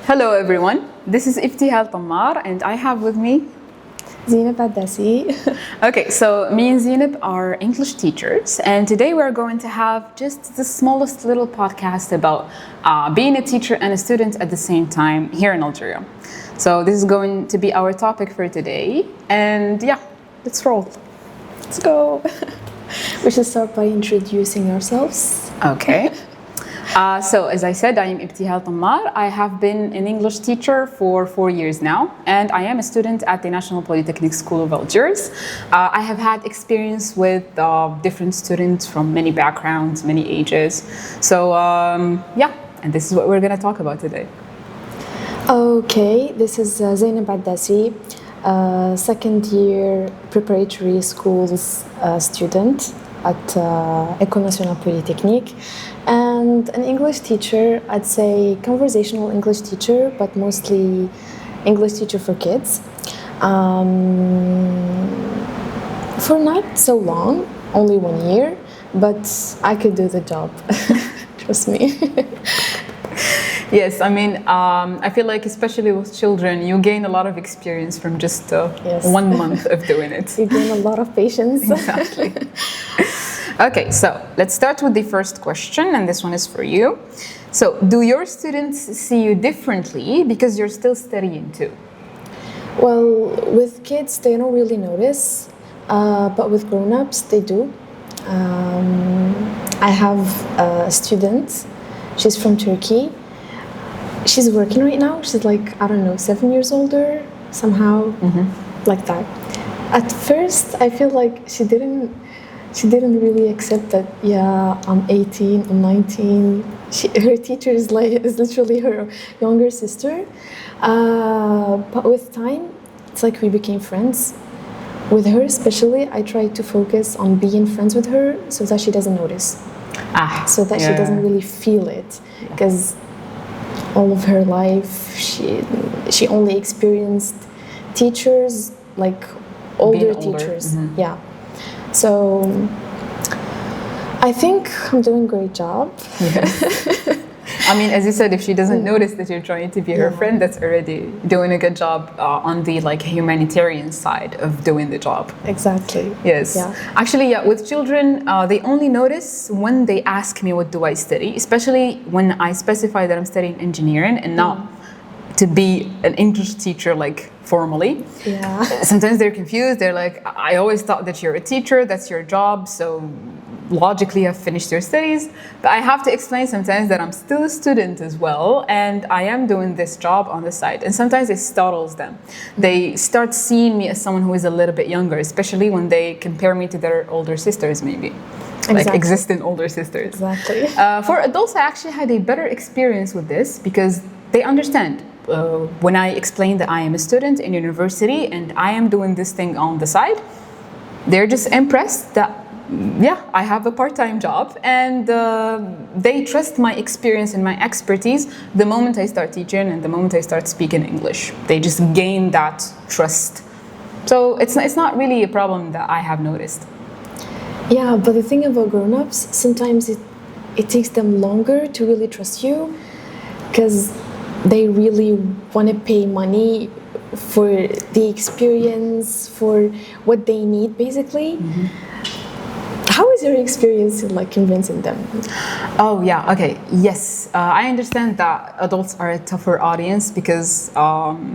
Hello everyone, this is Ibtihal Tammar and I have with me لمحة. Okay, so me and Zainab are English teachers, and today we're going to have just the smallest little podcast about being a teacher and a student at the same time here in Algeria. So this is going to be our topic for today, and yeah, let's roll. Let's go. We should start by introducing ourselves. Okay. So as I said, I am Ibtihal Tammar. I have been an English teacher for 4 years now, and I am a student at the National Polytechnic School of Algiers. I have had experience with different students from many backgrounds, many ages. So yeah, and this is what we're going to talk about today. Okay, this is Zainab Addasi, second year preparatory schools student at École Nationale Polytechnique, and an English teacher. I'd say conversational English teacher, but mostly English teacher for kids. For not so long, only 1 year, but I could do the job. Trust me. Yes, I mean, I feel like especially with children, you gain a lot of experience from just Yes. 1 month of doing it. You gain a lot of patience. Exactly. Okay, so let's start with the first question, and this one is for you. So, do your students see you differently because you're still studying too? Well, with kids, they don't really notice, but with grown-ups, they do. I have a student. She's from Turkey. She's working right now. She's like, I don't know, 7 years older, somehow, like that. At first, I feel like she didn't really accept that. Yeah, I'm 18, I'm 19. Her teacher is literally her younger sister. But with time, it's like we became friends. With her especially, I try to focus on being friends with her so that she doesn't notice. So that she doesn't really feel it, because all of her life she only experienced teachers, like older teachers. Yeah. So I think I'm doing a great job. Yes. I mean, as you said, if she doesn't notice that you're trying to be her friend, that's already doing a good job on the like humanitarian side of doing the job. Exactly. Yes. Yeah. Actually, yeah, with children, they only notice when they ask me what do I study, especially when I specify that I'm studying engineering and not to be an English teacher like formally. Yeah. Sometimes they're confused. They're like, I always thought that you're a teacher, that's your job, so logically I've finished your studies. But I have to explain sometimes that I'm still a student as well, and I am doing this job on the side. And sometimes it startles them. They start seeing me as someone who is a little bit younger, especially when they compare me to their older sisters maybe. Like existing older sisters. Exactly. For adults, I actually had a better experience with this because they understand. When I explain that I am a student in university and I am doing this thing on the side, they're just impressed that, yeah, I have a part-time job, and they trust my experience and my expertise the moment I start teaching and the moment I start speaking English. They just gain that trust. So it's not really a problem that I have noticed. Yeah, but the thing about grown-ups, sometimes it takes them longer to really trust you, because they really want to pay money for the experience, for what they need, basically. How is your experience in like convincing them? Oh yeah, okay, yes. I understand that adults are a tougher audience because,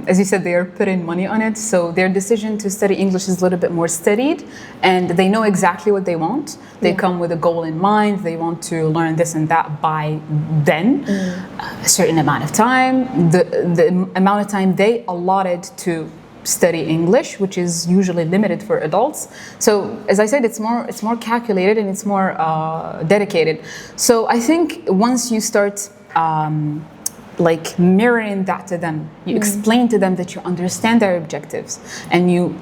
as you said, they are putting money on it. So their decision to study English is a little bit more studied, and they know exactly what they want. They come with a goal in mind. They want to learn this and that by then, a certain amount of time. The amount of time they allotted to study English, which is usually limited for adults. So as I said, it's more calculated and it's more dedicated. So I think once you start like mirroring that to them, you explain to them that you understand their objectives and you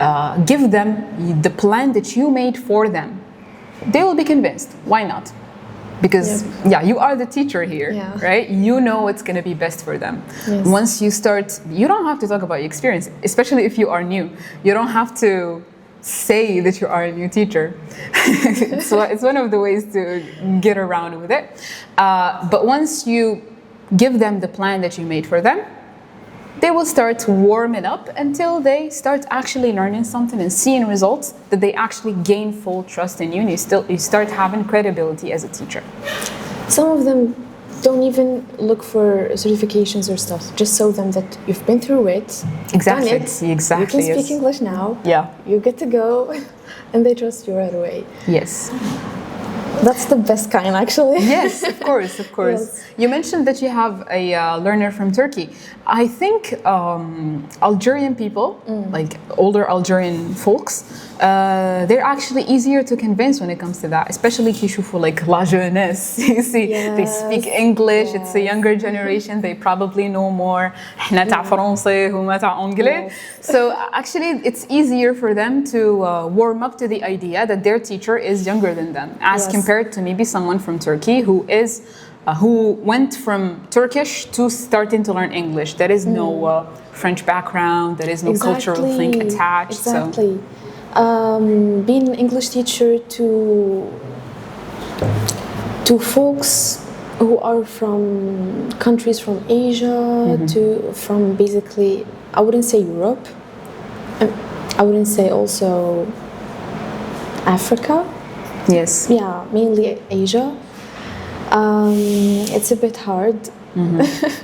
give them the plan that you made for them, they will be convinced. Why not? Because you are the teacher here, right? You know what's going to be best for them. Once you start, you don't have to talk about your experience, especially if you are new. You don't have to say that you are a new teacher. So it's one of the ways to get around with it. But once you give them the plan that you made for them, they will start warming up until they start actually learning something and seeing results that they actually gain full trust in you, and you start having credibility as a teacher. Some of them don't even look for certifications or stuff. Just show them that you've been through it. Exactly. Done it. Exactly. You can speak yes. English now. Yeah. You're good to go, and they trust you right away. Yes. That's the best kind, actually. Yes, of course, of course. Yes. You mentioned that you have a learner from Turkey. I think Algerian people, like older Algerian folks, they're actually easier to convince when it comes to that, especially كيشوفوا like la jeunesse. You see, they speak English. It's a younger generation. They probably know more. إحنا تاع فرنسي هما تاع أنجلي. So actually, it's easier for them to warm up to the idea that their teacher is younger than them, as compared to maybe someone from Turkey who went from Turkish to starting to learn English. There is no French background. There is no cultural thing attached. Exactly. Being an English teacher to folks who are from countries from Asia from basically, I wouldn't say Europe. I wouldn't say also Africa. Yes. Yeah, mainly Asia. It's a bit hard.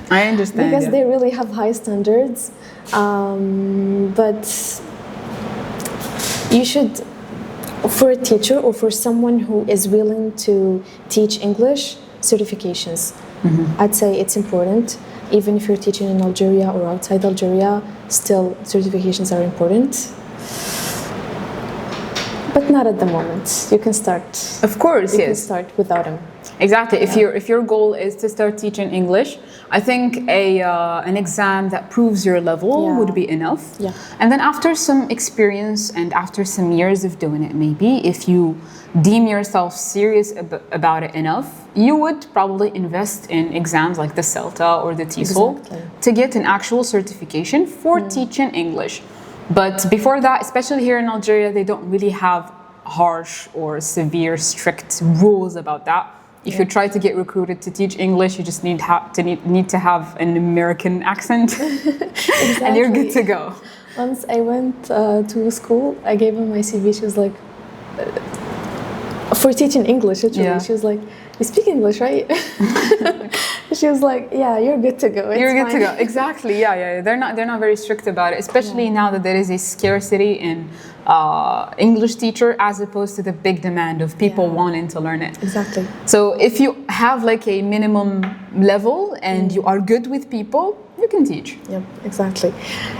I understand. Because they really have high standards. But you should, for a teacher or for someone who is willing to teach English, certifications. I'd say it's important. Even if you're teaching in Algeria or outside Algeria, still certifications are important. But not at the moment. You can start. Of course, you yes. can start without them. Exactly. If your goal is to start teaching English, I think an exam that proves your level would be enough. Yeah. And then after some experience and after some years of doing it, maybe if you deem yourself serious about it enough, you would probably invest in exams like the CELTA or the TESOL to get an actual certification for teaching English. But before that, especially here in Algeria, they don't really have harsh or severe, strict rules about that. If you try to get recruited to teach English, you just need to have an American accent, and you're good to go. Once I went to school, I gave her my CV. She was like, for teaching English, literally. She was like, you speak English, right? She was like, yeah, you're good to go. You're good to go. Exactly. Yeah. They're not very strict about it, especially now that there is a scarcity in English teacher as opposed to the big demand of people wanting to learn it. Exactly. So if you have like a minimum level and you are good with people, you can teach. Yep, exactly.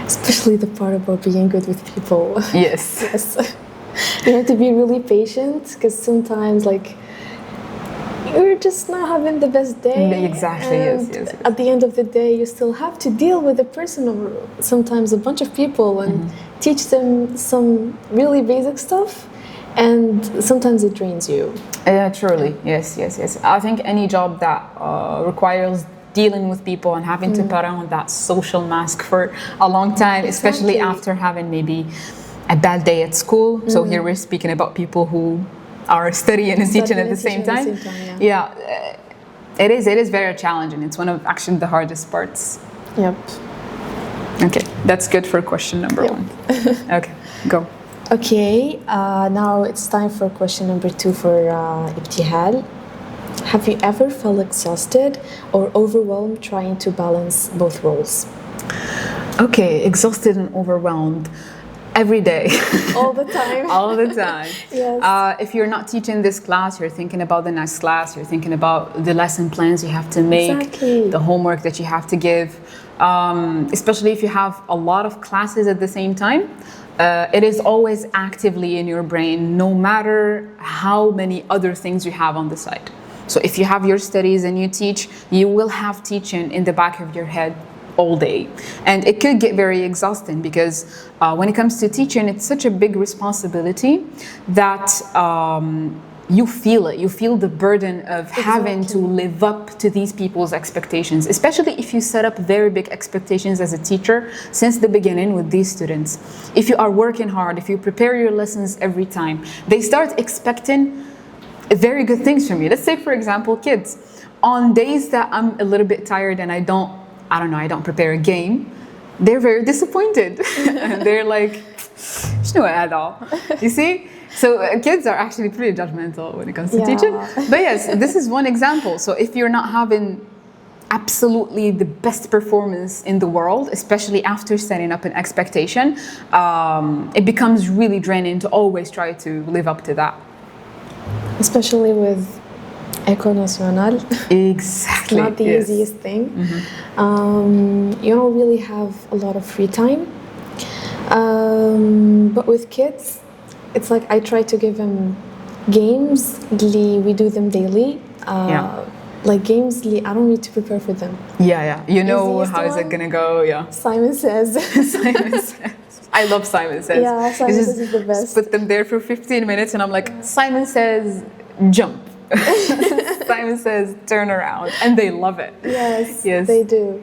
Especially the part about being good with people. Yes. Yes. You have to be really patient because sometimes like you're just not having the best day. Exactly, yes. At the end of the day, you still have to deal with a person or sometimes a bunch of people and teach them some really basic stuff. And sometimes it drains you. Yeah, truly. Yes. I think any job that requires dealing with people and having to put on that social mask for a long time, especially after having maybe a bad day at school. So here we're speaking about people who are studying and teaching at the same time. It is very challenging. It's one of actually the hardest parts. Yep. Okay, that's good for question number one. Okay, go. Okay, now it's time for question number 2 for Ibtihal. Have you ever felt exhausted or overwhelmed trying to balance both roles? Okay, exhausted and overwhelmed. Every day. All the time. All the time. Yes. If you're not teaching this class, you're thinking about the next class, you're thinking about the lesson plans you have to make, the homework that you have to give. Especially if you have a lot of classes at the same time, it is always actively in your brain, no matter how many other things you have on the side. So if you have your studies and you teach, you will have teaching in the back of your head all day, and it could get very exhausting because when it comes to teaching, it's such a big responsibility that you feel it. You feel the burden of having to live up to these people's expectations, especially if you set up very big expectations as a teacher since the beginning with these students. If you are working hard, if you prepare your lessons every time, they start expecting very good things from you. Let's say, for example, kids, on days that I'm a little bit tired and I don't prepare a game, they're very disappointed. And they're like, شنو هذا? You see? So kids are actually pretty judgmental when it comes to teaching. But yes, this is one example. So if you're not having absolutely the best performance in the world, especially after setting up an expectation, it becomes really draining to always try to live up to that. Especially with École Nationale. Exactly. It's not the easiest thing. You don't really have a lot of free time. But with kids, it's like I try to give them games. We do them daily. Like games, I don't need to prepare for them. Yeah. You know how is it gonna go? Yeah. Simon Says. Simon Says. I love Simon Says. Yeah, Simon Says is the best. Put them there for 15 minutes and I'm like, Simon Says, jump. Simon Says, turn around. And they love it. Yes. They do.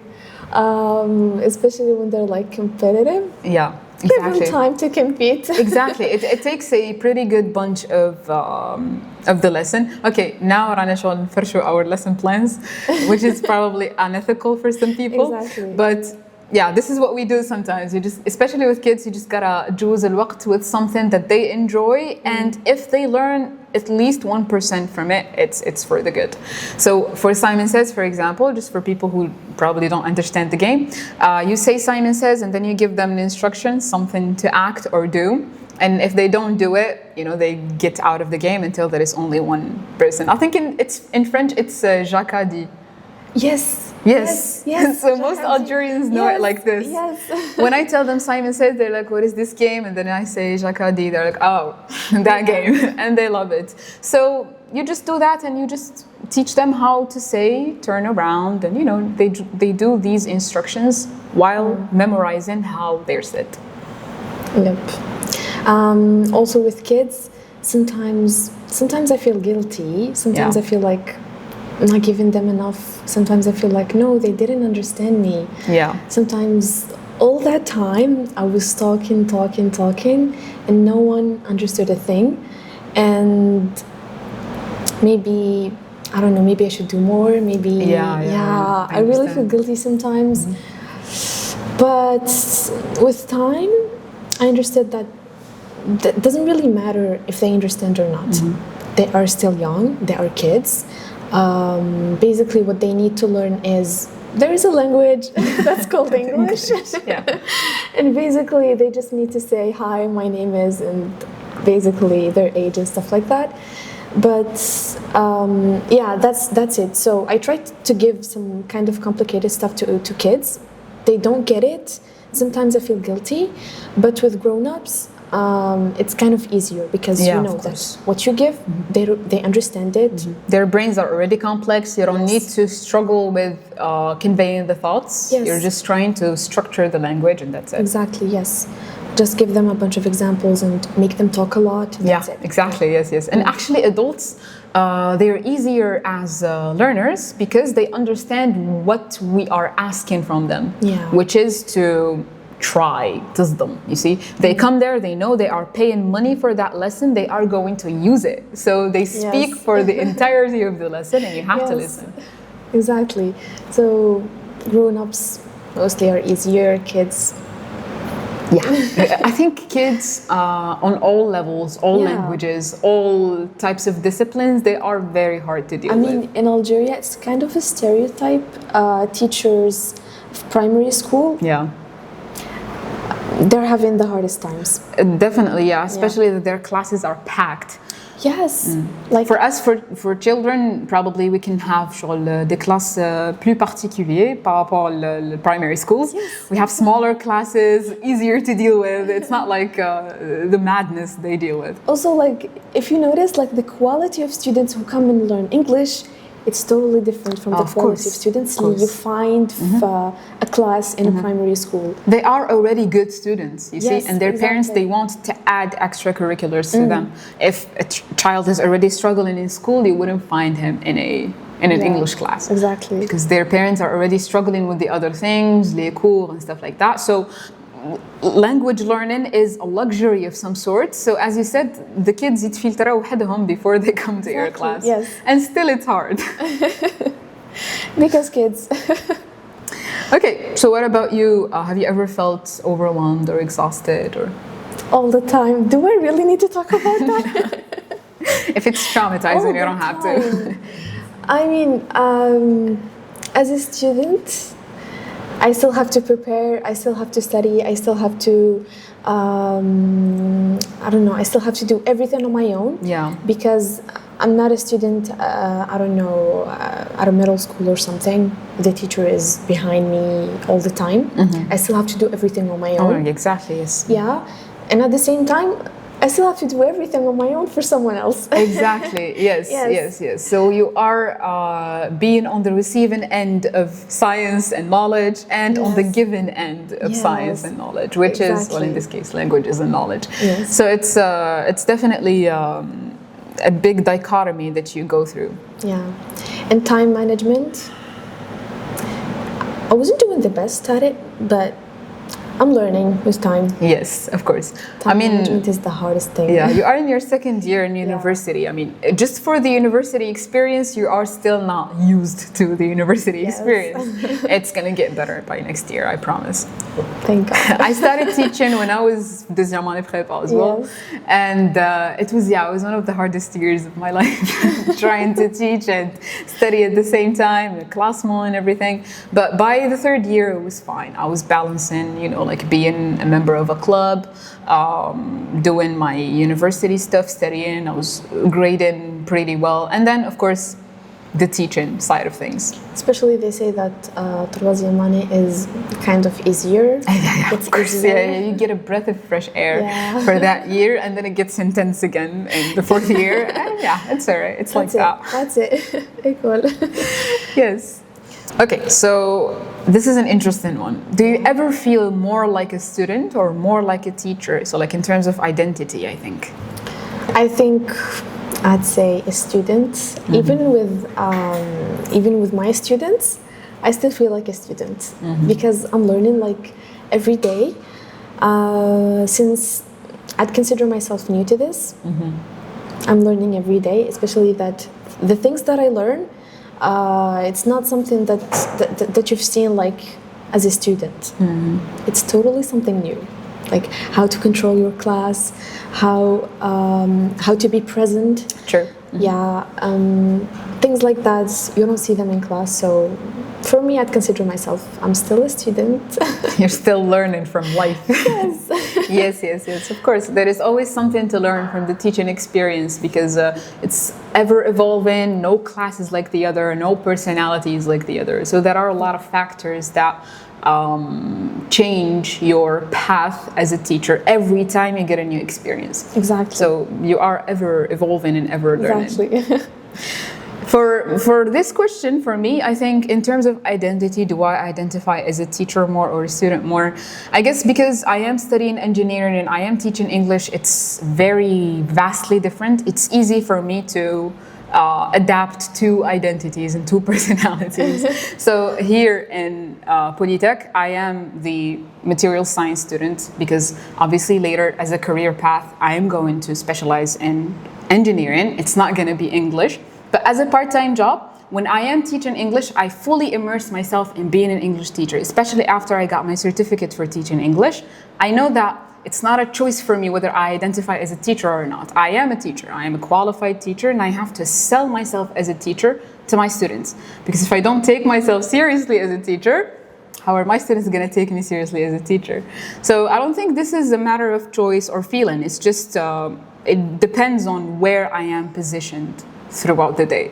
Especially when they're like competitive. Yeah. Exactly. Give them time to compete. Exactly. It takes a pretty good bunch of the lesson. Okay, now رانا شغل نفرشوا our lesson plans, which is probably unethical for some people. Exactly. But yeah, this is what we do sometimes. You just, especially with kids, you just gotta جوز الوقت with something that they enjoy, and if they learn at least 1% from it, it's for the good. So for Simon Says, for example, just for people who probably don't understand the game, you say Simon Says and then you give them an instruction, something to act or do. And if they don't do it, you know, they get out of the game until there is only one person. I think in French, it's Jacques a dit. Yes. So most Algerians know it like this. Yes. When I tell them Simon Says, they're like, what is this game? And then I say Jacques a dit, they're like, oh, that game. And they love it. So you just do that and you just teach them how to say, turn around. And, you know, they do these instructions while memorizing how they're said. Yep. Also with kids, sometimes I feel guilty. Sometimes I feel like I'm not giving them enough. Sometimes I feel like, no, they didn't understand me. Yeah. Sometimes all that time I was talking, and no one understood a thing. And maybe, I don't know, maybe I should do more. Maybe, I really feel guilty sometimes. But with time, I understood that it doesn't really matter if they understand or not. They are still young, they are kids. Basically what they need to learn is there is a language that's called English. And basically they just need to say, hi, my name is, and basically their age and stuff like that. But that's it. So I try to give some kind of complicated stuff to kids. They don't get it. Sometimes I feel guilty, but with grown-ups, it's kind of easier because you know that what you give, they understand it. Their brains are already complex. You don't need to struggle with conveying the thoughts. You're just trying to structure the language, and that's it. Exactly. Yes. Just give them a bunch of examples and make them talk a lot. That's it. Exactly. Yes. And actually, adults, they're easier as learners because they understand what we are asking from them, which is to try تصدم. You see, they come there, they know they are paying money for that lesson, they are going to use it, so they speak for the entirety of the lesson and you have to listen. Exactly. So grown-ups mostly are easier. Kids, I think kids on all levels, all languages, all types of disciplines, they are very hard to deal with. I mean, in Algeria it's kind of a stereotype. Teachers of primary school, they're having the hardest times. Definitely, especially that their classes are packed. Yes. Like for us, for children, probably we can have des classes plus particuliers par rapport aux primary schools. We have smaller classes, easier to deal with. It's not like the madness they deal with. Also, like if you notice, like the quality of students who come and learn English, it's totally different from the quality of students you find a class in a primary school. They are already good students, you see, and their parents, they want to add extracurriculars to them. If a child is already struggling in school, you wouldn't find him in an English class. Exactly. Because their parents are already struggling with the other things, les cours and stuff like that. So language learning is a luxury of some sort. So as you said, the kids يتفلتروا وحدهم before they come to your class. Yes. And still it's hard. Because kids. Okay, so what about you? Have you ever felt overwhelmed or exhausted or? All the time. Do I really need to talk about that? If it's traumatizing, you don't have to. I mean, as a student, I still have to prepare, I still have to study, I still have to, I don't know, I still have to do everything on my own. Yeah. Because I'm not a student, I don't know, at a middle school or something. The teacher is behind me all the time. I still have to do everything on my own. Oh, exactly, yes. Yeah. And at the same time, I still have to do everything on my own for someone else. Exactly. Yes. So you are being on the receiving end of science and knowledge, and on the given end of science and knowledge, which is, well, in this case, languages and knowledge. Yes. So it's definitely a big dichotomy that you go through. Yeah, and time management. I wasn't doing the best at it, but I'm learning with time. Yes, of course. Time management is the hardest thing. Yeah, you are in your second year in university. I mean, just for the university experience, you are still not used to the university experience. It's going to get better by next year, I promise. Thank God. I started teaching when I was deuxième année prépa as well. And it was one of the hardest years of my life, trying to teach and study at the same time, the classement and everything. But by the third year, it was fine. I was balancing, like being a member of a club, doing my university stuff, studying. I was grading pretty well. And then, of course, the teaching side of things. Especially they say that troisième année is kind of easier. Yeah, of course. Yeah, you get a breath of fresh air for that year, and then it gets intense again in the fourth year. And it's all right. It's That's it. Equal. Yes. Okay, so this is an interesting one. Do you ever feel more like a student or more like a teacher? So like in terms of identity, I think. I think I'd say a student. Even with my students, I still feel like a student because I'm learning like every day. Since I'd consider myself new to this, I'm learning every day, especially that the things that I learn, it's not something that you've seen like as a student. It's totally something new, like how to control your class, how to be present. Sure. Yeah, things like that. You don't see them in class. So for me, I'd consider myself, I'm still a student. You're still learning from life. Yes. yes. Of course, there is always something to learn from the teaching experience because it's ever evolving. No class is like the other. No personality is like the other. So there are a lot of factors that change your path as a teacher every time you get a new experience. Exactly. So you are ever evolving and ever learning. Exactly. For this question, for me, I think in terms of identity, do I identify as a teacher more or a student more? I guess because I am studying engineering and I am teaching English, it's very vastly different. It's easy for me to adapt two identities and two personalities. So here in Polytech, I am the material science student because obviously later as a career path, I am going to specialize in engineering. It's not going to be English. But as a part-time job, when I am teaching English, I fully immerse myself in being an English teacher, especially after I got my certificate for teaching English. I know that it's not a choice for me whether I identify as a teacher or not. I am a teacher. I am a qualified teacher, and I have to sell myself as a teacher to my students. Because if I don't take myself seriously as a teacher, how are my students going to take me seriously as a teacher? So I don't think this is a matter of choice or feeling. It's just, it depends on where I am positioned throughout the day.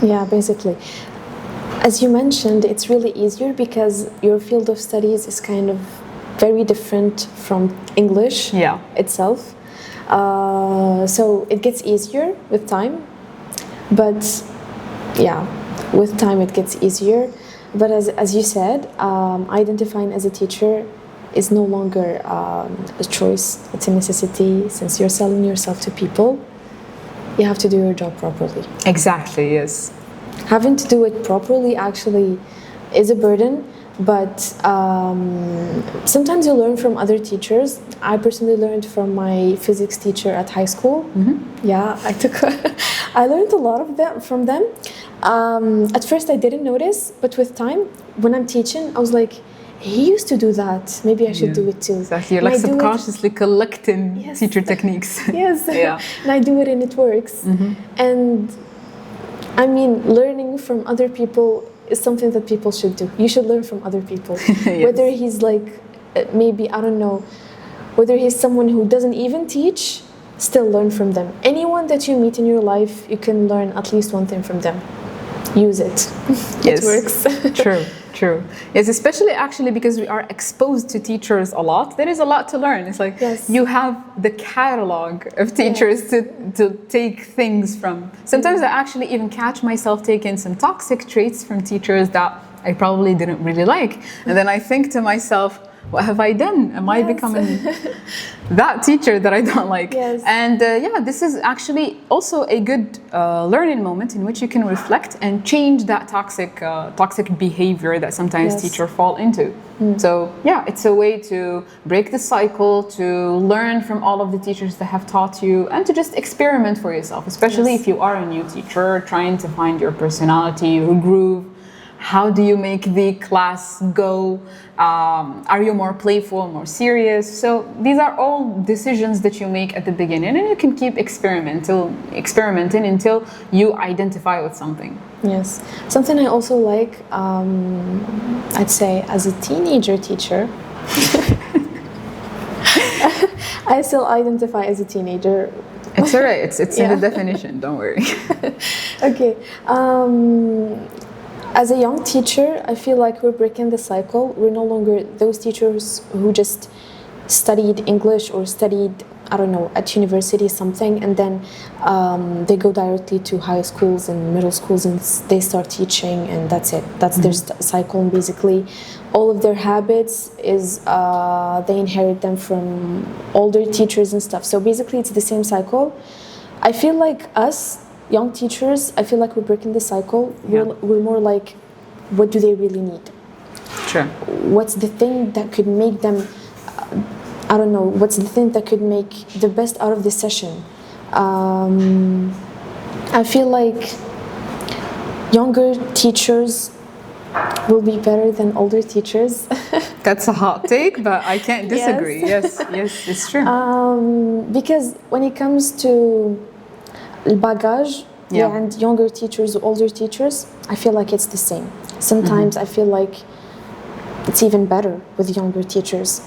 Yeah, basically. As you mentioned, it's really easier because your field of studies is kind of very different from English itself. So it gets easier with time. But yeah, with time it gets easier. But as you said, identifying as a teacher is no longer a choice. It's a necessity. Since you're selling yourself to people, you have to do your job properly. Exactly, yes. Having to do it properly actually is a burden, but sometimes you learn from other teachers. I personally learned from my physics teacher at high school. Yeah, I learned a lot from them. At first I didn't notice, but with time, when I'm teaching, I was like, he used to do that. Maybe I should do it too. Exactly. You're And like I do it- subconsciously collecting Yes. teacher techniques. Yes. Yeah. And I do it and it works. And I mean, learning from other people is something that people should do. You should learn from other people. Yes. Whether he's like, maybe, I don't know, whether he's someone who doesn't even teach, still learn from them. Anyone that you meet in your life, you can learn at least one thing from them. Use it. Yes. It works. True. Yes, especially actually because we are exposed to teachers a lot. There is a lot to learn. It's like Yes. you have the catalog of teachers to take things from. Sometimes I actually even catch myself taking some toxic traits from teachers that I probably didn't really like. And then I think to myself, what have I done? Am I becoming that teacher that I don't like? Yes. And this is actually also a good learning moment in which you can reflect and change that toxic behavior that sometimes Yes. teachers fall into. So it's a way to break the cycle, to learn from all of the teachers that have taught you, and to just experiment for yourself, especially Yes. if you are a new teacher trying to find your personality, your groove. How do you make the class go? Are you more playful, more serious? So these are all decisions that you make at the beginning, and you can keep experimenting until you identify with something. Yes. Something I also like, I'd say as a teenager teacher, I still identify as a teenager. It's all right. It's in Yeah. the definition. Don't worry. Okay. As a young teacher, I feel like we're breaking the cycle. We're no longer those teachers who just studied English or studied, I don't know, at university something, and then they go directly to high schools and middle schools and they start teaching, and that's it. That's their cycle. And basically, all of their habits is they inherit them from older teachers and stuff. So basically, it's the same cycle. I feel like us young teachers, I feel like we're breaking the cycle. We're more like, what do they really need? Sure. What's the thing that could make them, I don't know, what's the thing that could make the best out of this session? I feel like younger teachers will be better than older teachers. That's a hot take, but I can't disagree. Yes, it's true. Because when it comes to الباجاج and younger teachers, older teachers, I feel like it's the same. Sometimes I feel like it's even better with younger teachers.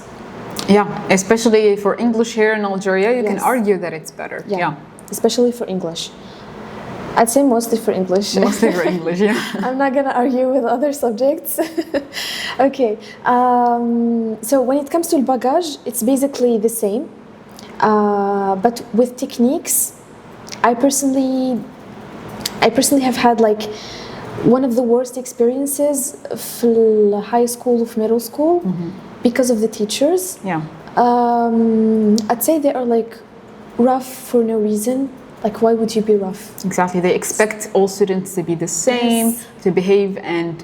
Yeah, especially for English here in Algeria, you can Yes. argue that it's better. Yeah. Especially for English. I'd say mostly for English. Mostly for English, yeah. I'm not gonna argue with other subjects. Okay, so when it comes to الباجاج, it's basically the same, but with techniques. I personally have had like one of the worst experiences في high school or middle school because of the teachers. Yeah. I'd say they are like rough for no reason. Like, why would you be rough? Exactly. They expect all students to be the same, Yes. to behave and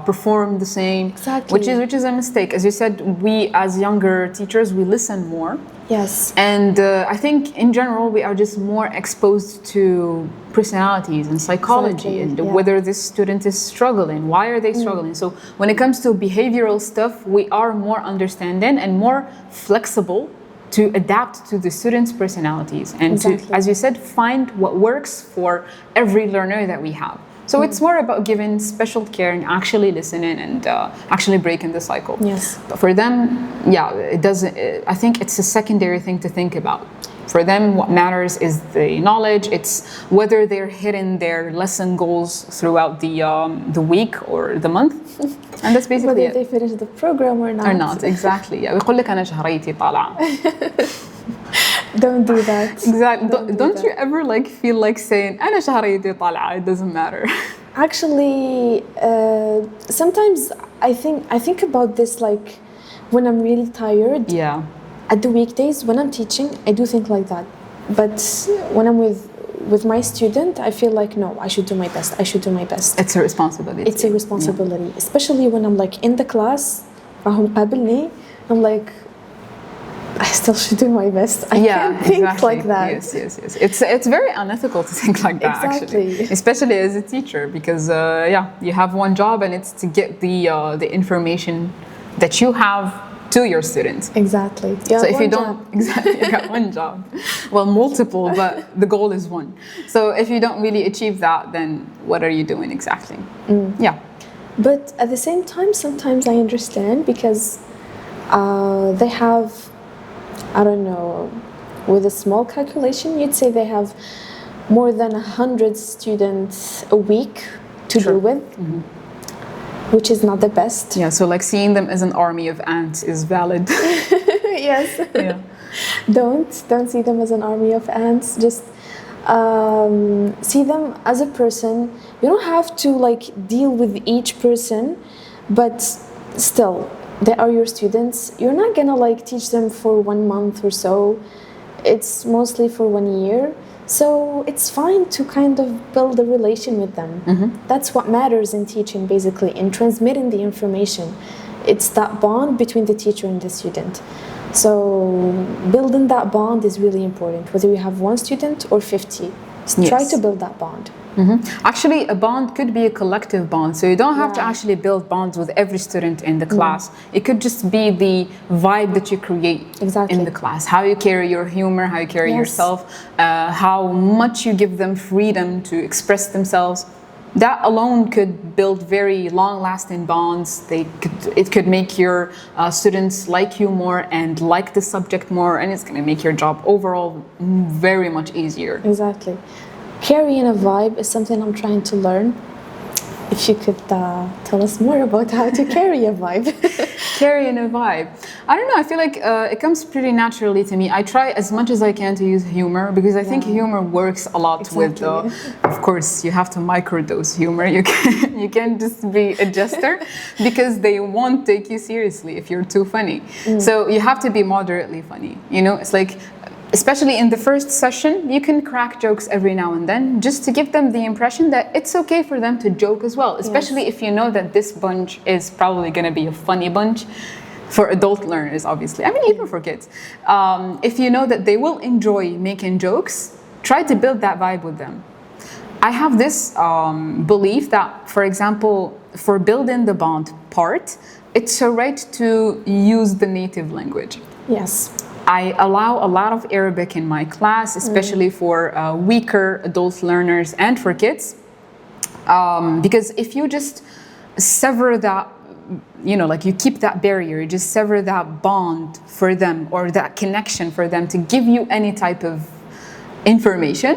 perform the same. Exactly. Which is a mistake. As you said, we as younger teachers, we listen more. Yes. And I think in general, we are just more exposed to personalities and psychology Exactly, and yeah. whether this student is struggling. Why are they struggling? So when it comes to behavioral stuff, we are more understanding and more flexible to adapt to the students' personalities and to, Exactly. as you said, find what works for every learner that we have. So it's more about giving special care and actually listening and actually breaking the cycle. Yes. But for them, it doesn't. I think it's a secondary thing to think about. For them, what matters is the knowledge. It's whether they're hitting their lesson goals throughout the week or the month, and that's basically Whether it. they finish the program or not. Or not, exactly. Yeah. بيقول لك أنا شهريتي طالعة. Don't do that. Exactly. Don't do Don't that. you ever like feel like saying أنا شهريتي طالعة? It doesn't matter. Actually, sometimes I think about this like when I'm really tired. Yeah. At the weekdays when I'm teaching, I do think like that. But when I'm with my student, I feel like no, I should do my best. I should do my best. It's a responsibility. It's a responsibility, especially when I'm like in the class. راهم قابلني, I'm like, I still should do my best. I can't think like that. Yes. It's very unethical to think like that, actually, especially as a teacher, because you have one job, and it's to get the information that you have to your students. Exactly. So if you don't, exactly, you got one job. Well, multiple, but the goal is one. So if you don't really achieve that, then what are you doing exactly? Yeah. But at the same time, sometimes I understand, because they have, I don't know, with a small calculation, you'd say they have more than 100 students a week to deal with. Which is not the best. Yeah, so like seeing them as an army of ants is valid. Yes. Yeah. Don't see them as an army of ants. Just see them as a person. You don't have to like deal with each person, but still, they are your students. You're not gonna like teach them for 1 month or so. It's mostly for 1 year. So it's fine to kind of build a relation with them. That's what matters in teaching, basically, in transmitting the information. It's that bond between the teacher and the student. So building that bond is really important, whether you have 1 student or 50. Try to build that bond. Actually, a bond could be a collective bond, so you don't have to actually build bonds with every student in the class. It could just be the vibe that you create in the class, how you carry your humor, how you carry yourself, how much you give them freedom to express themselves. That alone could build very long-lasting bonds. It could make your students like you more and like the subject more, and it's going to make your job overall very much easier. Exactly. Carrying a vibe is something I'm trying to learn. If you could tell us more about how to carry a vibe. Carrying a vibe. I don't know, I feel like it comes pretty naturally to me. I try as much as I can to use humor, because I think humor works a lot with, of course, you have to microdose humor. You can't just be a jester, because they won't take you seriously if you're too funny. So you have to be moderately funny. You know, it's like, especially in the first session, you can crack jokes every now and then, just to give them the impression that it's okay for them to joke as well, especially if you know that this bunch is probably going to be a funny bunch. For adult learners, obviously. I mean, even for kids. If you know that they will enjoy making jokes, try to build that vibe with them. I have this belief that, for example, for building the bond part, it's alright to use the native language. Yes. I allow a lot of Arabic in my class, especially for weaker adult learners and for kids. Because if you just sever that, you know, like you keep that barrier, you just sever that bond for them, or that connection for them to give you any type of information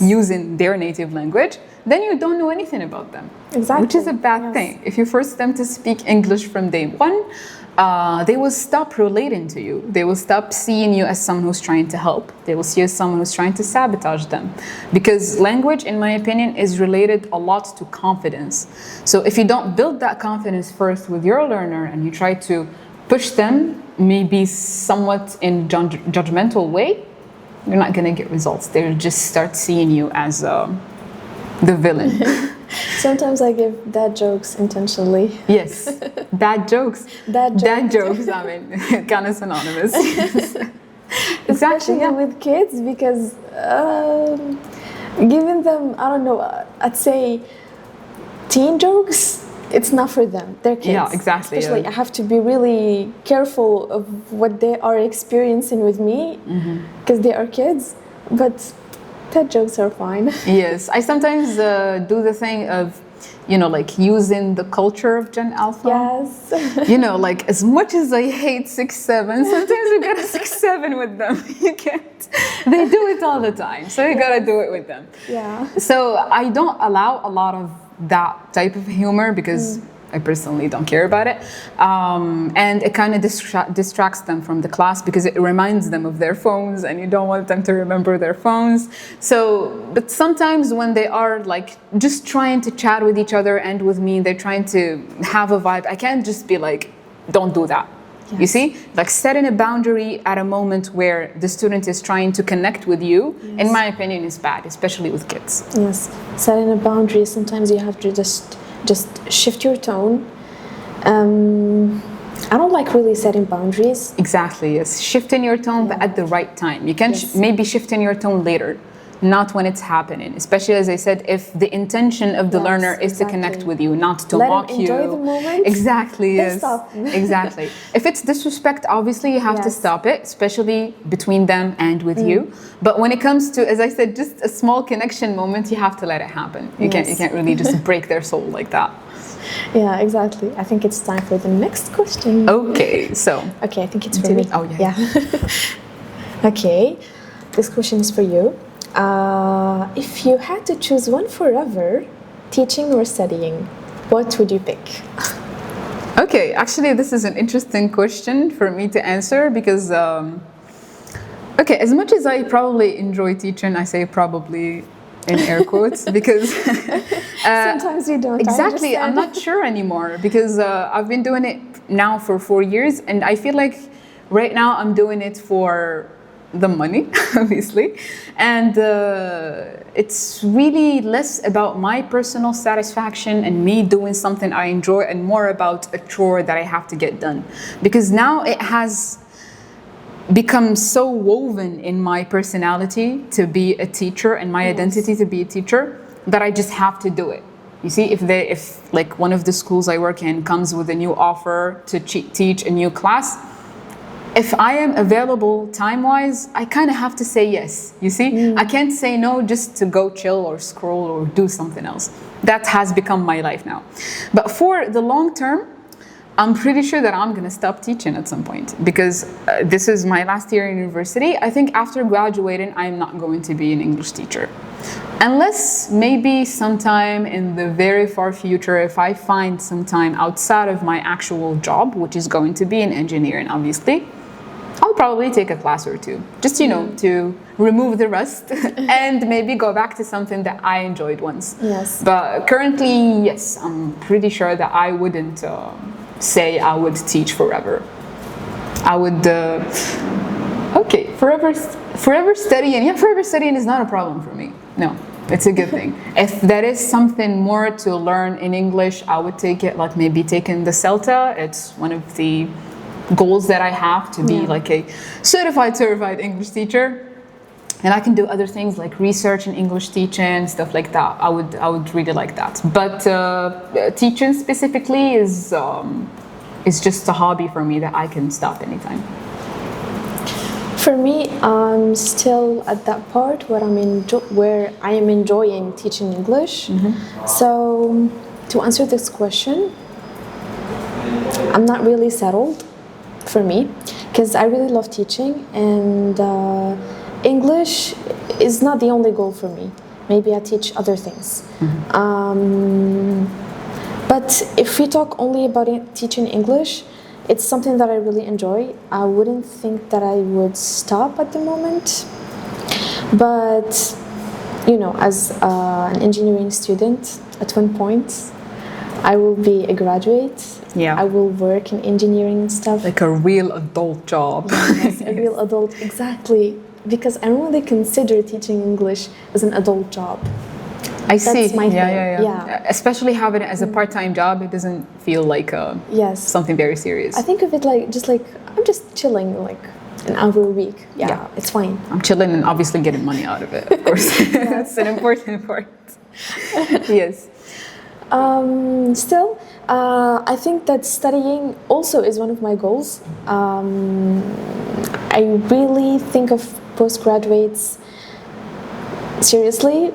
using their native language, then you don't know anything about them. Exactly. Which is a bad thing. If you force them to speak English from day one, they will stop relating to you. They will stop seeing you as someone who's trying to help. They will see you as someone who's trying to sabotage them. Because language, in my opinion, is related a lot to confidence. So if you don't build that confidence first with your learner, and you try to push them, maybe somewhat in judgmental way, you're not going to get results. They'll just start seeing you as the villain. Sometimes I give dad jokes intentionally. Yes, dad jokes. Dad jokes, I mean, kind of synonymous. Especially with kids, because giving them, I don't know, I'd say teen jokes, it's not for them. They're kids. Yeah, exactly. Especially, I have to be really careful of what they are experiencing with me, because they are kids. But dad jokes are fine. Yes, I sometimes do the thing of, you know, like using the culture of Gen Alpha. Yes. You know, like as much as I hate 6'7", sometimes you gotta 6'7" with them. You can't. They do it all the time, so you gotta do it with them. Yeah. So I don't allow a lot of that type of humor, because I personally don't care about it. And it kind of distracts them from the class, because it reminds them of their phones, and you don't want them to remember their phones. So, but sometimes when they are like just trying to chat with each other and with me, they're trying to have a vibe, I can't just be like, don't do that. Yes. You see, like setting a boundary at a moment where the student is trying to connect with you, in my opinion, is bad, especially with kids. Yes, setting a boundary, sometimes you have to just shift your tone. I don't like really setting boundaries. Exactly, yes. Shift in your tone, but at the right time. You can Yes. maybe shift in your tone later, not when it's happening. Especially, as I said, if the intention of the Yes, learner is to connect exactly. with you, not to Let 'em mock enjoy you. the moment, Exactly, then yes. stop. Exactly. If it's disrespect, obviously you have to Yes. stop it, especially between them and with you. But when it comes to, as I said, just a small connection moment, you have to let it happen. You Yes. can't really just break their soul like that. Yeah, exactly. I think it's time for the next question. Okay, so Okay, I think it's for To me. me? Oh, yeah. Okay, this question is for you. If you had to choose one forever, teaching or studying, what would you pick? Okay, actually, this is an interesting question for me to answer because, okay, as much as I probably enjoy teaching, I say probably in air quotes because Sometimes you don't. exactly, I I'm not sure anymore because I've been doing it now for 4 years, and I feel like right now I'm doing it for the money, obviously, and it's really less about my personal satisfaction and me doing something I enjoy, and more about a chore that I have to get done, because now it has become so woven in my personality to be a teacher and my identity to be a teacher that I just have to do it. You see, if like one of the schools I work in comes with a new offer to teach a new class, if I am available time-wise, I kind of have to say yes. You see, I can't say no just to go chill or scroll or do something else. That has become my life now. But for the long term, I'm pretty sure that I'm gonna stop teaching at some point because this is my last year in university. I think after graduating, I'm not going to be an English teacher. Unless maybe sometime in the very far future, if I find some time outside of my actual job, which is going to be in engineering, obviously, I'll probably take a class or two, just, you know, to remove the rust and maybe go back to something that I enjoyed once. Yes. But currently, yes, I'm pretty sure that I wouldn't say I would teach forever. I would, okay, forever studying. Yeah, forever studying is not a problem for me. No, it's a good thing. If there is something more to learn in English, I would take it, like maybe taking the CELTA. It's one of the goals that I have to be like a certified English teacher. And I can do other things like research and English teaching, stuff like that. I would really like that. But teaching specifically is just a hobby for me that I can stop anytime. For me, I'm still at that part where where I am enjoying teaching English. So, to answer this question, I'm not really settled for me because I really love teaching, and English is not the only goal for me. Maybe I teach other things. But if we talk only about teaching English, it's something that I really enjoy. I wouldn't think that I would stop at the moment. But, you know, as an engineering student, at one point, I will be a graduate. Yeah. I will work in engineering and stuff. Like a real adult job. Yes, a real adult, exactly. Because I don't really consider teaching English as an adult job. I see. That's my thing. Yeah. Especially having it as a part-time job, it doesn't feel like something very serious. I think of it like I'm just chilling like an hour a week. Yeah, it's fine. I'm chilling and obviously getting money out of it, of course. That's an important part. Yes. Still, I think that studying also is one of my goals. I really think of postgraduates seriously.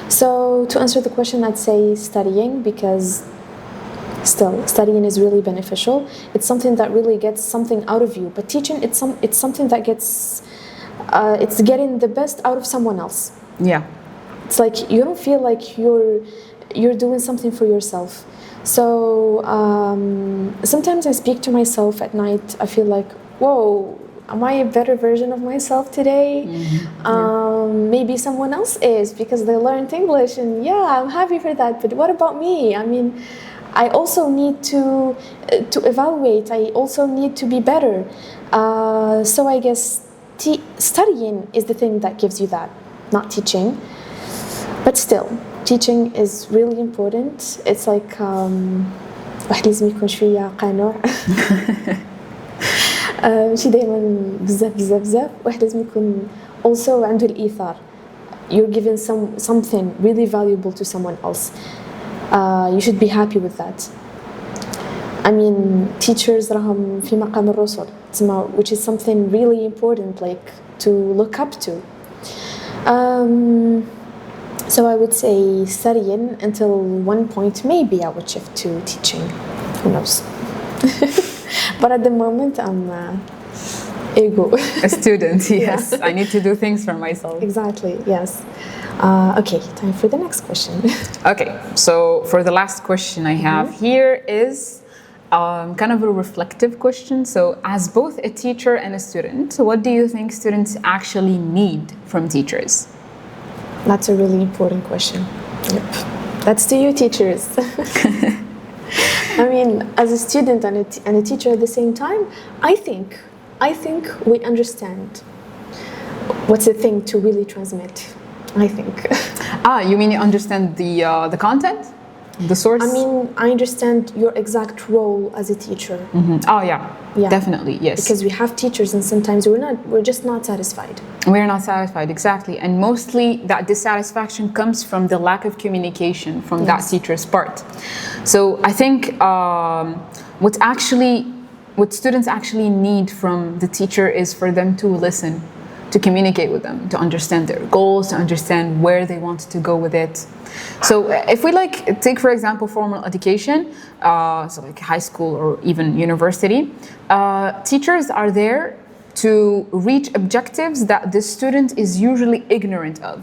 So to answer the question, I'd say studying, because still studying is really beneficial. It's something that really gets something out of you. But teaching, it's something that gets it's getting the best out of someone else. Yeah. It's like you don't feel like you're doing something for yourself. So sometimes I speak to myself at night. I feel like, whoa, am I a better version of myself today? Maybe someone else is because they learned English, and yeah, I'm happy for that. But what about me? I mean, I also need to evaluate. I also need to be better. So I guess studying is the thing that gives you that, not teaching. But still, teaching is really important. It's like واحد لازم يكون شوية قانع. ماشي دايما بزاف. واحد لازم يكون also عنده الإيثار. You're giving something really valuable to someone else. You should be happy with that. I mean, teachers راهم في مقام الرسل, which is something really important, like to look up to. So I would say studying until one point. Maybe I would shift to teaching. Who knows? But at the moment, I'm ego. A student, yes. I need to do things for myself. Exactly, yes. Okay, time for the next question. Okay, so for the last question I have here is kind of a reflective question. So as both a teacher and a student, what do you think students actually need from teachers? That's a really important question. Yep. That's to you, teachers. I mean, as a student and a teacher at the same time, I think we understand what's the thing to really transmit. I think. You mean you understand the content, the source? I mean, I understand your exact role as a teacher. Oh yeah, definitely, yes. Because we have teachers, and sometimes we're just not satisfied. We're not satisfied, exactly, and mostly that dissatisfaction comes from the lack of communication from that teacher's part. So I think what students actually need from the teacher is for them to listen, to communicate with them, to understand their goals, to understand where they want to go with it. So if we take for example formal education, so like high school or even university, teachers are there to reach objectives that the student is usually ignorant of.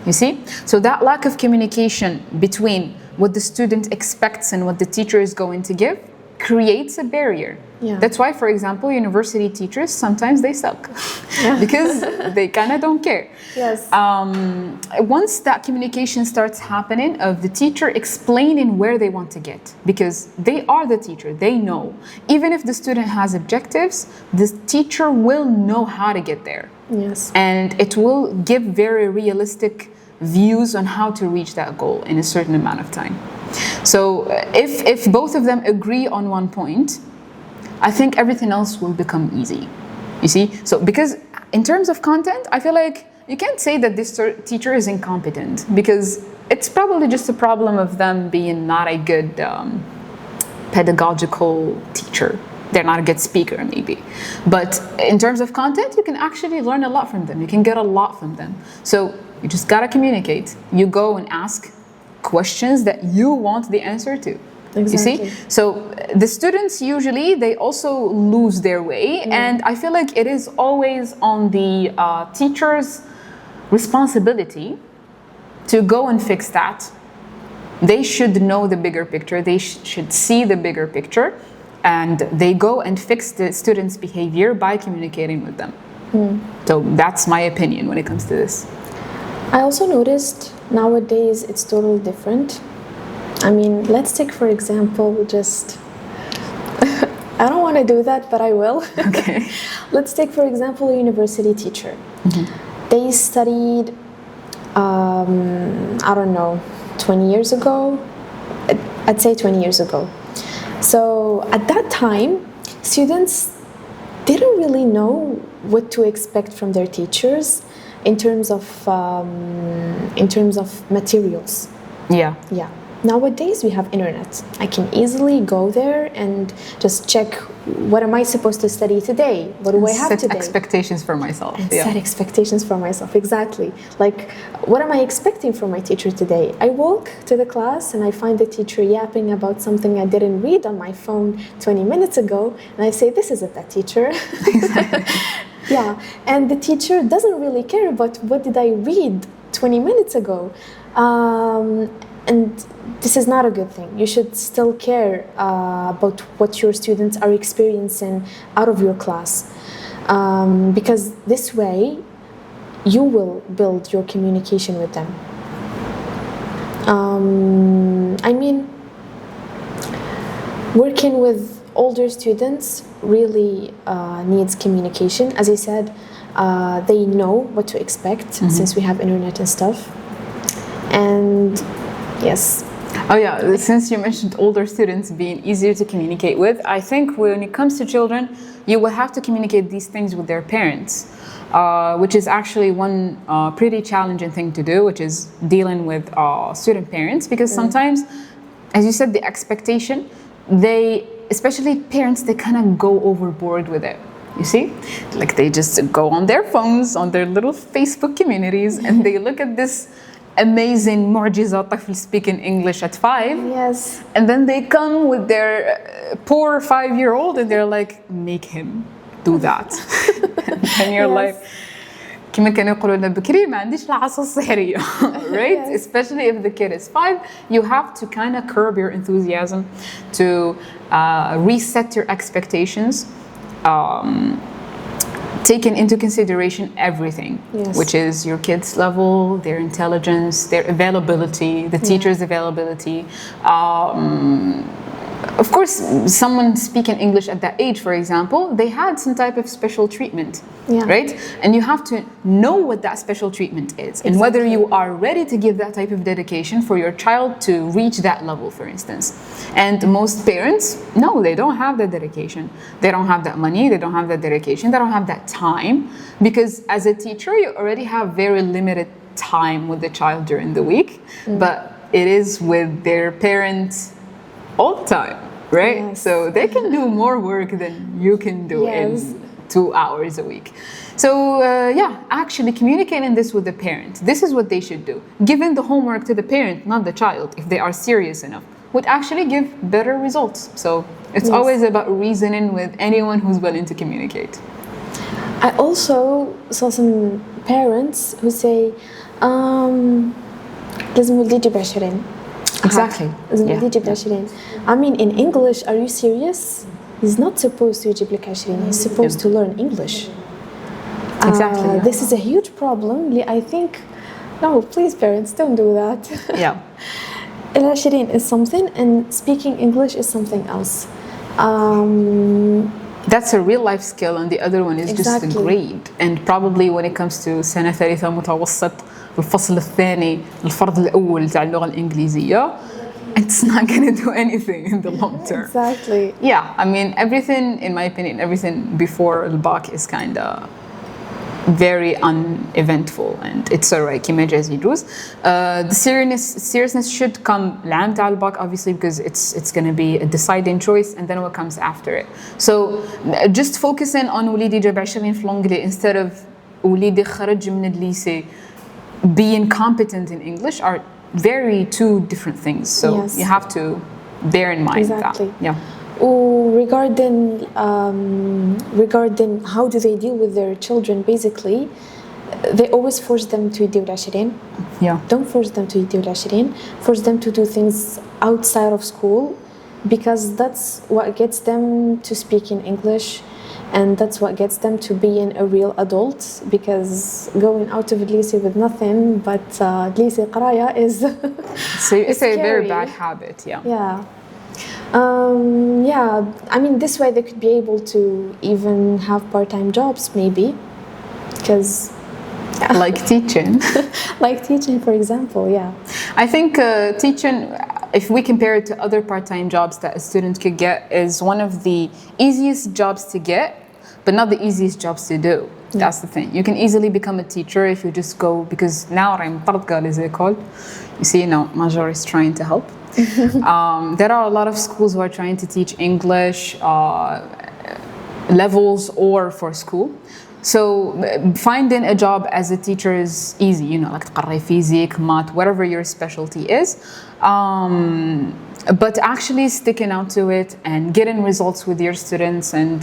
You see? So that lack of communication between what the student expects and what the teacher is going to give creates a barrier. Yeah. That's why, for example, university teachers, sometimes they suck because they kind of don't care. Yes. Once that communication starts happening of the teacher explaining where they want to get, because they are the teacher, they know. Even if the student has objectives, the teacher will know how to get there. Yes. And it will give very realistic views on how to reach that goal in a certain amount of time. So if both of them agree on one point, I think everything else will become easy. You see? So because in terms of content, I feel like you can't say that this teacher is incompetent, because it's probably just a problem of them being not a good pedagogical teacher. They're not a good speaker, maybe. But in terms of content, you can actually learn a lot from them. You can get a lot from them. So you just gotta communicate. You go and ask questions that you want the answer to. Exactly. You see? So the students usually, they also lose their way. And I feel like it is always on the teacher's responsibility to go and fix that. They should know the bigger picture. They should see the bigger picture. And they go and fix the students' behavior by communicating with them. So that's my opinion when it comes to this. I also noticed nowadays it's totally different. I mean, let's take for example just I don't want to do that, but I will. Okay. Let's take for example a university teacher. They studied I don't know, 20 years ago. I'd say 20 years ago. So at that time, students didn't really know what to expect from their teachers in terms of materials. Yeah. Yeah. Nowadays we have internet. I can easily go there and just check what am I supposed to study today? What do I have set today? Expectations for myself. And set expectations for myself, exactly. Like, what am I expecting from my teacher today? I walk to the class and I find the teacher yapping about something I didn't read on my phone 20 minutes ago, and I say, this isn't that teacher. Yeah, and the teacher doesn't really care about what did I read 20 minutes ago. And this is not a good thing. You should still care about what your students are experiencing out of your class. Because this way, you will build your communication with them. I mean, working with older students really needs communication. As I said, they know what to expect since we have internet and stuff. And yes. Oh yeah, since you mentioned older students being easier to communicate with, I think when it comes to children, you will have to communicate these things with their parents, which is actually one pretty challenging thing to do, which is dealing with student parents, because sometimes, as you said, the expectation, especially parents, they kind of go overboard with it. You see, like they just go on their phones, on their little Facebook communities, and they look at this amazing معجزة طفل speaking English at 5. Yes. And then they come with their poor 5-year-old and they're like, make him do that. And you're like, كما كانوا يقولوا لنا بكري ما عنديش العصا السحرية. Right? Yes. Especially if the kid is 5, you have to kind of curb your enthusiasm to reset your expectations. Taking into consideration everything, yes. which is your kids' level, their intelligence, their availability, the teacher's availability. Of course, someone speaking English at that age, for example, they had some type of special treatment, right? And you have to know what that special treatment is and whether you are ready to give that type of dedication for your child to reach that level, for instance. And most parents, no, they don't have that dedication. They don't have that money, they don't have that dedication, they don't have that time, because as a teacher, you already have very limited time with the child during the week, but it is with their parents all the time, right? Yes. So they can do more work than you can do in 2 hours a week. So actually communicating this with the parent, this is what they should do. Giving the homework to the parent, not the child, if they are serious enough, would actually give better results. So it's always about reasoning with anyone who's willing to communicate. I also saw some parents who say لازم ولدي يجيب 20. Exactly. I mean, in English, are you serious? He's not supposed to يجيب لك 20. He's supposed to learn English. Exactly. This is a huge problem. I think, no, please, parents, don't do that. Yeah. 20 is something, and speaking English is something else. That's a real life skill, and the other one is just a grade. And probably when it comes to سنة ثالثة متوسط الفصل الثاني الفرض الأول تاع اللغة الإنجليزية, it's not going to do anything in the long term. Exactly. Yeah, I mean, everything, in my opinion, everything before الباك is kind of very uneventful, and it's alright. كما جاز يجوز. The seriousness should come العام تاع الباك, obviously, because it's going to be a deciding choice, and then what comes after it. So just focusing on وليدي جاب 20 في الانجلي instead of وليدي خرج من الليسي being competent in English are two different things. So you have to bear in mind that. Yeah. Regarding how do they deal with their children, basically, they always force them to يديو 20. Yeah. Don't force them to يديو 20. Force them to do things outside of school, because that's what gets them to speak in English, and that's what gets them to being a real adult, because going out of lycée with nothing but lycée قراية is it's a very bad habit. Yeah. I mean, this way they could be able to even have part-time jobs, maybe, because like teaching. Like teaching, for example. I think teaching, if we compare it to other part-time jobs that a student could get, is one of the easiest jobs to get, but not the easiest jobs to do. That's the thing. You can easily become a teacher if you just go, because now I'm les écoles. You see, Major is trying to help. There are a lot of schools who are trying to teach English levels or for school. So finding a job as a teacher is easy, like تقري physics, math, whatever your specialty is. But actually sticking out to it and getting results with your students and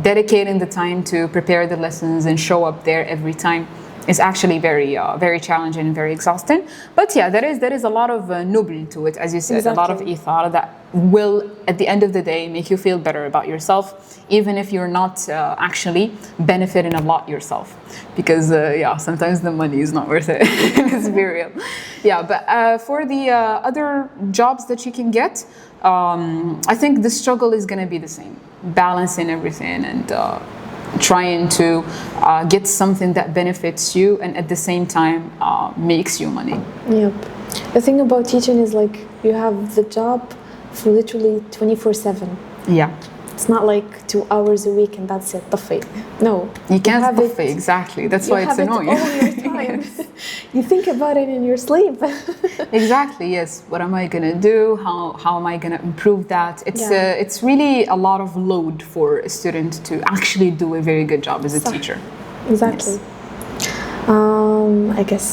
dedicating the time to prepare the lessons and show up there every time is actually very challenging and very exhausting. But there is a lot of noble to it, as you said, a lot of ithar that will, at the end of the day, make you feel better about yourself, even if you're not actually benefiting a lot yourself. Because sometimes the money is not worth it. Let's be real. But for the other jobs that you can get, I think the struggle is going to be the same, balancing everything and trying to get something that benefits you and at the same time makes you money. Yep. The thing about teaching is like you have the job for literally 24/7. Yeah. It's not like 2 hours a week and that's it. طفي. No. You can't have buffet, it- exactly. That's You why it's have it annoying. all your time. You think about it in your sleep. Exactly, yes. What am I gonna do? How am I gonna improve that? It's really a lot of load for a student to actually do a very good job as a teacher. Exactly. Yes. I guess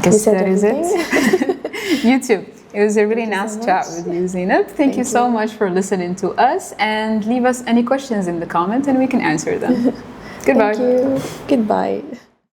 Guess we said that is it. everything. You too. It was a really Thank you nice so chat much. with you, Zainab. Thank you so much for listening to us, and leave us any questions in the comment and we can answer them. Goodbye. Thank you. Goodbye.